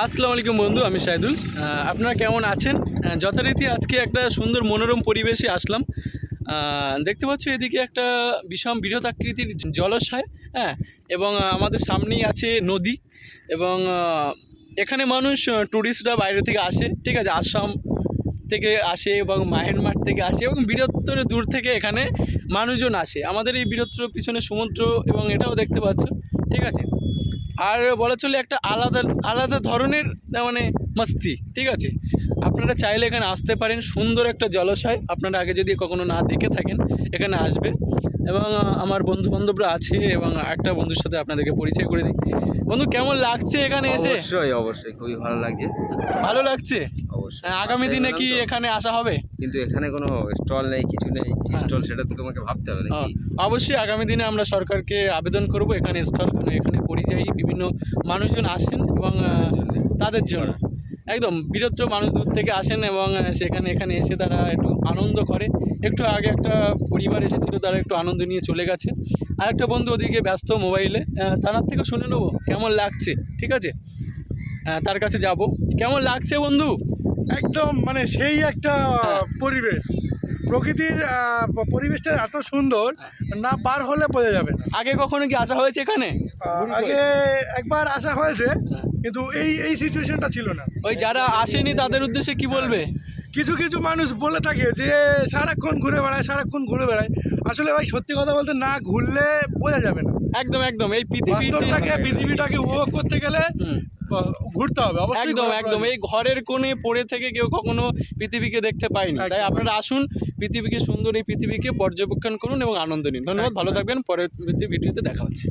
আসসালামু আলাইকুম বন্ধু, আমি শাহিদুল। আপনারা কেমন আছেন? যথারীতি আজকে একটা সুন্দর মনোরম পরিবেশে আসলাম। দেখতে পাচ্ছি এদিকে একটা বিষম বৃহদাকৃতির জলাশয়, হ্যাঁ, এবং আমাদের সামনেই আছে নদী। এবং এখানে মানুষ ট্যুরিস্টরা বাইরে থেকে আসে, ঠিক আছে, আসাম থেকে আসে এবং মায়ানমার থেকে আসে এবং বৃহত্তর দূর থেকে এখানে মানুষজন আসে। আমাদের এই বৃহত্তর পিছনে সমুদ্র এবং এটাও দেখতে পাচ্ছ, ঠিক আছে। আর বলা চলে একটা আলাদা আলাদা ধরনের মানে মাস্তি, ঠিক আছে। আপনারা চাইলে এখানে আসতে পারেন, সুন্দর একটা জলাশয়। আপনারা আগে যদি কখনো না দেখে থাকেন এখানে আসবে। এবং আমার বন্ধু বান্ধবরা আছে এবং একটা বন্ধুর সাথে আপনাদেরকে পরিচয় করে দিই। বন্ধু, কেমন লাগছে এখানে এসে? অবশ্যই অবশ্যই খুবই ভালো লাগছে। ভালো লাগছে। অবশ্যই আগামী দিনে কি এখানে আসা হবে? কিন্তু এখানে কোনো স্টল নেই, কিছু নেই। স্টল সেটা তো তোমাকে ভাবতে হবে নাকি? অবশ্যই আগামী দিনে আমরা সরকারকে আবেদন করব এখানে স্টল, কারণ এখানে পরিযায়ী বিভিন্ন মানুষজন আসেন এবং তাদের জন্য একদম বৃহত্তর মানুষ দূর থেকে আসেন এবং সেখানে এখানে এসে তারা একটু আনন্দ করে। একটু আগে একটা পরিবার এসেছিল, তারা একটু আনন্দ নিয়ে চলে গেছে। আর একটা বন্ধু ওদিকে ব্যস্ত মোবাইলে, তার থেকে শুনে নেবো কেমন লাগছে, ঠিক আছে। তার কাছে যাব। কেমন লাগছে বন্ধু? একদম মানে সেই একটা পরিবেশ, প্রকৃতির পরিবেশটা এত সুন্দর, না পার হলে বোঝা যাবে না। আগে কখনো কি আসা হয়েছে এখানে? আগে একবার আসা হয়েছে, কিন্তু এই এই সিচুয়েশনটা ছিল না। ওই যারা আসেনি তাদের উদ্দেশ্যে কি বলবে? কিছু কিছু মানুষ বলে থাকে যে সারাক্ষণ ঘুরে বেড়ায়, সারাক্ষণ ঘুরে বেড়ায়। আসলে ভাই সত্যি কথা বলতে না ঘুরলে বোঝা যাবে না। একদম একদম এই পৃথিবীটাকে উপভোগ করতে গেলে ঘুরতে হবে অবশ্যই। একদম একদম এই ঘরের কোণে পড়ে থেকে কেউ কখনো পৃথিবীকে দেখতে পায়নি, তাই আপনারা আসুন, পৃথিবীকে সুন্দর এই পৃথিবীকে পর্যবেক্ষণ করুন এবং আনন্দ নিন। ধন্যবাদ, ভালো থাকবেন। পরবর্তী ভিডিওতে দেখা হচ্ছে।